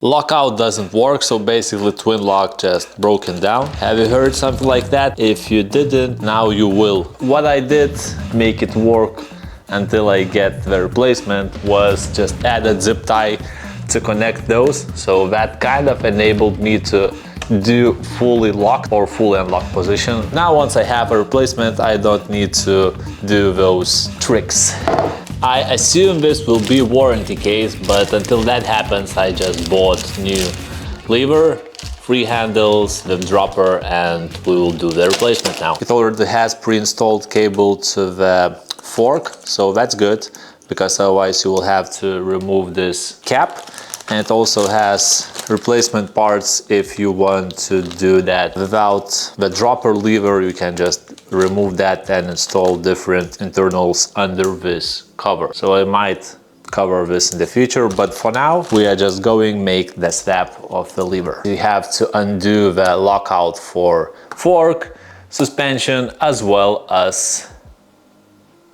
Lockout doesn't work, so basically Twinloc just broken down. Have you heard something like that? If you didn't, now you will. What I did make it work until I get the replacement was just add a zip tie to connect those. So that kind of enabled me to do fully locked or fully unlocked position. Now once I have a replacement, I don't need to do those tricks. I assume this will be warranty case, but until that happens, I just bought new lever, free handles, the dropper, and we will do the replacement now. It already has pre-installed cable to the fork, so that's good, because otherwise you will have to remove this cap. And it also has replacement parts if you want to do that without the dropper lever. You can just remove that and install different internals under this cover. So I might cover this in the future, but for now we are just going make the snap of the lever. You have to undo the lockout for fork, suspension, as well as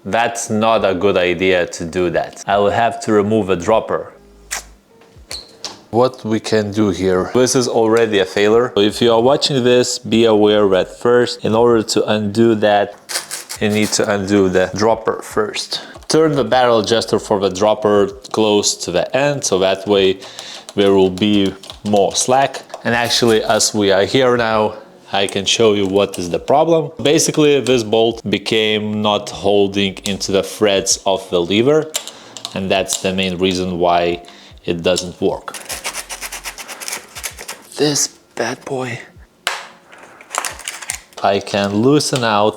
that's not a good idea to do that. I will have to remove a dropper. What we can do here, this is already a failure. So if you are watching this, be aware that first, in order to undo that, you need to undo the dropper first. Turn the barrel adjuster for the dropper close to the end, so that way there will be more slack. And actually, as we are here now, I can show you what is the problem. Basically, this bolt became not holding into the threads of the lever, and that's the main reason why it doesn't work. This bad boy, I can loosen out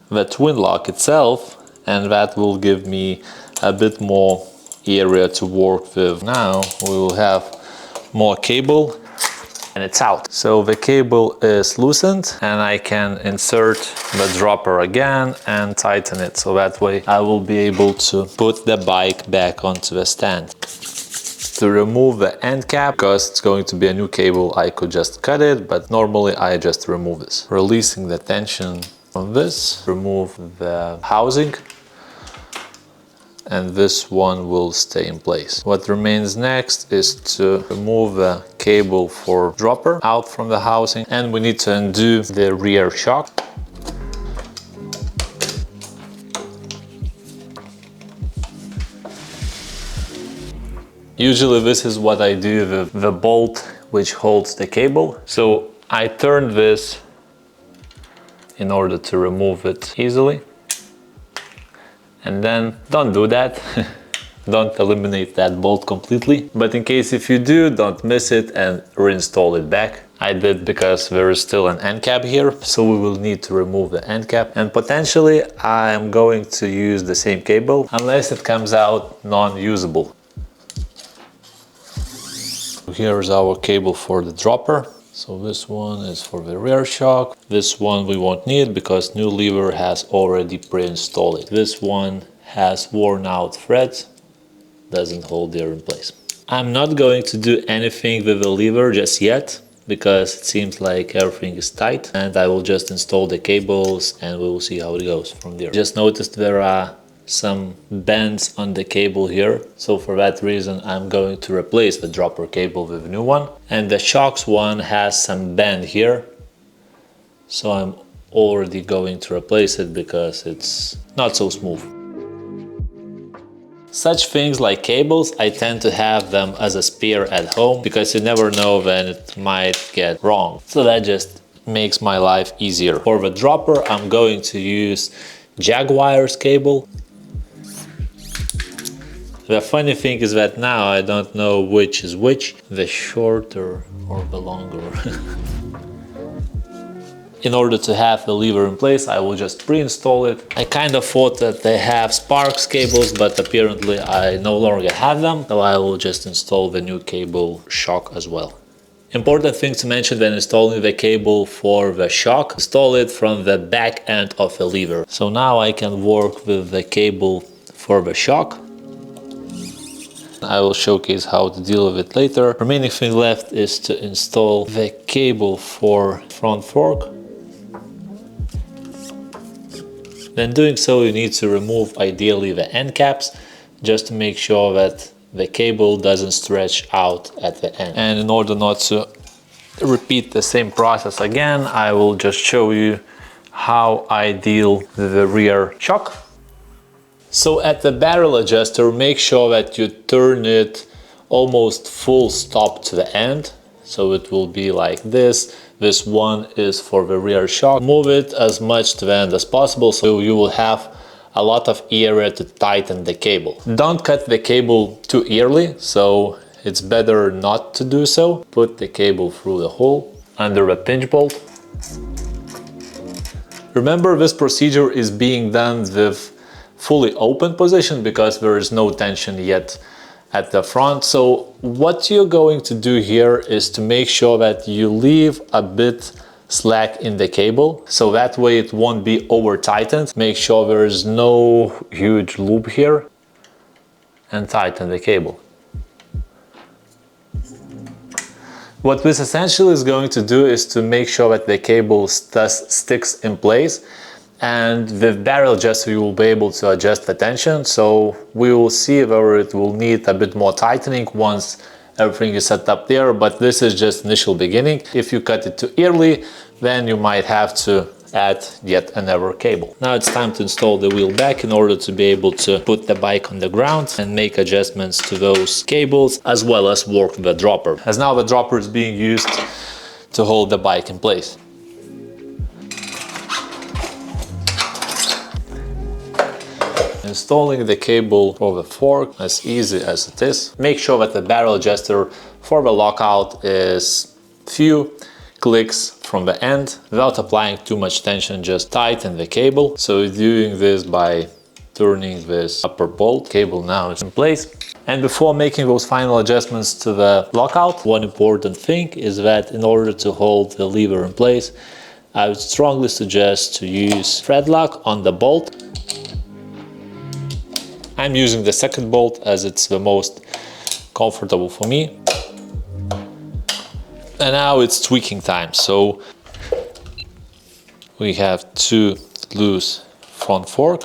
the Twinloc itself, and that will give me a bit more area to work with. Now we will have more cable and it's out. So the cable is loosened and I can insert the dropper again and tighten it. So that way I will be able to put the bike back onto the stand. To remove the end cap, because it's going to be a new cable, I could just cut it, but normally I just remove this. Releasing the tension from this, remove the housing, and this one will stay in place. What remains next is to remove the cable for dropper out from the housing, and we need to undo the rear shock. Usually this is what I do with the bolt which holds the cable. So I turn this in order to remove it easily. And then don't do that. Don't eliminate that bolt completely. But in case if you do, don't miss it and reinstall it back. I did because there is still an end cap here, so we will need to remove the end cap. And potentially I am going to use the same cable unless it comes out non-usable. Here's our cable for the dropper. So this one is for the rear shock. This one we won't need because new lever has already pre-installed it. This one has worn out threads, doesn't hold there in place. I'm not going to do anything with the lever just yet because it seems like everything is tight, and I will just install the cables and we will see how it goes from there. Just noticed there are some bends on the cable here, so for that reason I'm going to replace the dropper cable with a new one. And the shocks one has some bend here, so I'm already going to replace it because it's not so smooth. Such things like cables, I tend to have them as a spare at home because you never know when it might get wrong, so that just makes my life easier. For the dropper I'm going to use Jaguar's cable. The funny thing is that now I don't know which is which, the shorter or the longer. In order to have the lever in place, I will just pre-install it. I kind of thought that they have Sparks cables, but apparently I no longer have them, so I will just install the new cable shock as well. Important thing to mention when installing the cable for the shock, install it from the back end of the lever. So now I can work with the cable for the shock. I will showcase how to deal with it later. Remaining thing left is to install the cable for front fork. When doing so, you need to remove ideally the end caps, just to make sure that the cable doesn't stretch out at the end. And in order not to repeat the same process again, I will just show you how I deal with the rear shock. So at the barrel adjuster, make sure that you turn it almost full stop to the end. So it will be like this. This one is for the rear shock. Move it as much to the end as possible, so you will have a lot of area to tighten the cable. Don't cut the cable too early, so it's better not to do so. Put the cable through the hole under a pinch bolt. Remember, this procedure is being done with fully open position because there is no tension yet at the front. So what you're going to do here is to make sure that you leave a bit slack in the cable, so that way it won't be over tightened. Make sure there is no huge loop here and tighten the cable. What this essentially is going to do is to make sure that the cable sticks in place, and with barrel adjuster you will be able to adjust the tension, so we will see whether it will need a bit more tightening once everything is set up there, but this is just initial beginning. If you cut it too early, then you might have to add yet another cable. Now it's time to install the wheel back in order to be able to put the bike on the ground and make adjustments to those cables, as well as work the dropper, as now the dropper is being used to hold the bike in place. Installing the cable for the fork, as easy as it is. Make sure that the barrel adjuster for the lockout is few clicks from the end without applying too much tension. Just tighten the cable. So doing this by turning this upper bolt. Cable now is in place. And before making those final adjustments to the lockout, one important thing is that in order to hold the lever in place, I would strongly suggest to use thread lock on the bolt. I'm using the second bolt as it's the most comfortable for me. And now it's tweaking time. So we have two loose front fork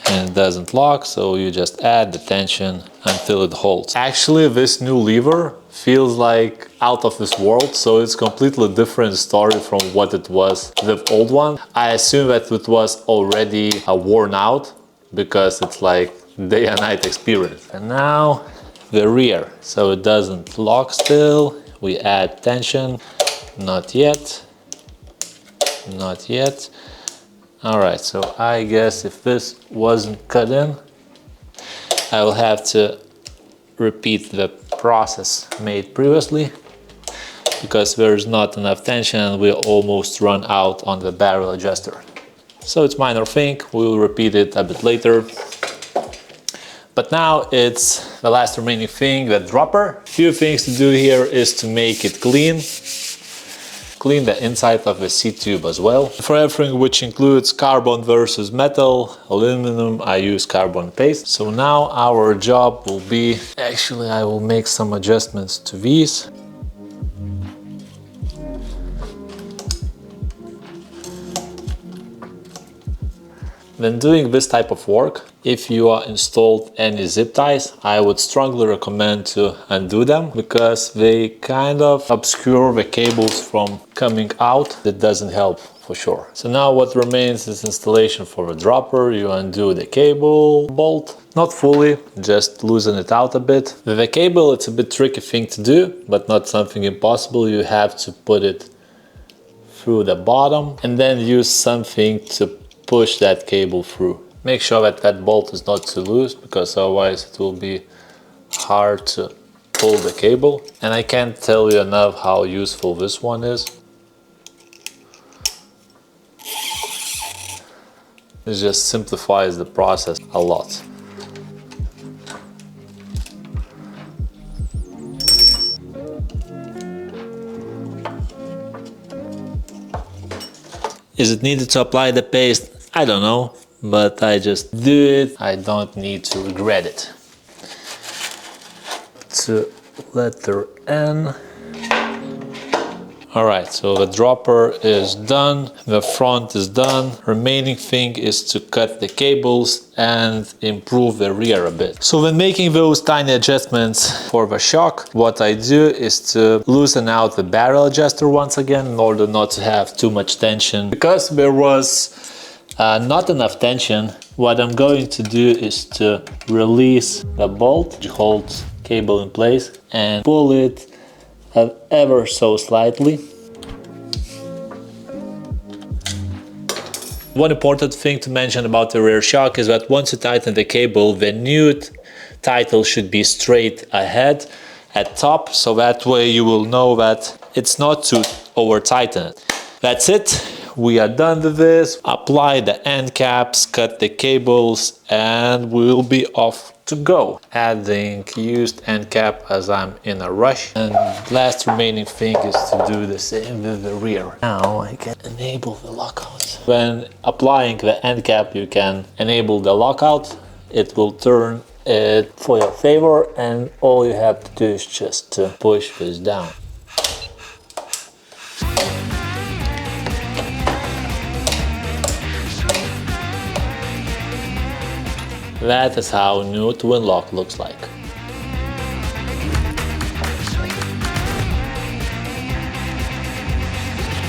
and it doesn't lock, so you just add the tension until it holds. Actually, this new lever feels like out of this world, so it's completely different story from what it was the old one. I assume that it was already worn out, because it's like day and night experience. And now the rear, so it doesn't lock still. We add tension, not yet, not yet. All right, so I guess if this wasn't cut in, I will have to repeat the process made previously, because there's not enough tension and we almost run out on the barrel adjuster. So it's minor thing, we'll repeat it a bit later. But now it's the last remaining thing, the dropper. Few things to do here is to make it clean. Clean the inside of the seat tube as well. For everything which includes carbon versus metal, aluminum, I use carbon paste. So now our job will be, actually I will make some adjustments to these. When doing this type of work, if you are installed any zip ties, I would strongly recommend to undo them, because they kind of obscure the cables from coming out. That doesn't help for sure. So now what remains is installation for a dropper. You undo the cable bolt, not fully, just loosen it out a bit. With the cable, it's a bit tricky thing to do, but not something impossible. You have to put it through the bottom and then use something to push that cable through. Make sure that that bolt is not too loose, because otherwise it will be hard to pull the cable. And I can't tell you enough how useful this one is. It just simplifies the process a lot. Is it needed to apply the paste? I don't know, but I just do it. I don't need to regret it. To letter N. All right, so the dropper is done, the front is done. Remaining thing is to cut the cables and improve the rear a bit. So when making those tiny adjustments for the shock, what I do is to loosen out the barrel adjuster once again in order not to have too much tension. Because there was not enough tension, what I'm going to do is to release the bolt which holds cable in place and pull it ever so slightly. One important thing to mention about the rear shock is that once you tighten the cable, the new title should be straight ahead at top, so that way you will know that it's not to over tighten it. That's it. We are done with this. Apply the end caps, cut the cables, and we'll be off to go. Adding used end cap as I'm in a rush. And last remaining thing is to do the same with the rear. Now I can enable the lockout. When applying the end cap, you can enable the lockout. It will turn it for your favor, and all you have to do is just to push this down. That is how new Twinloc looks like.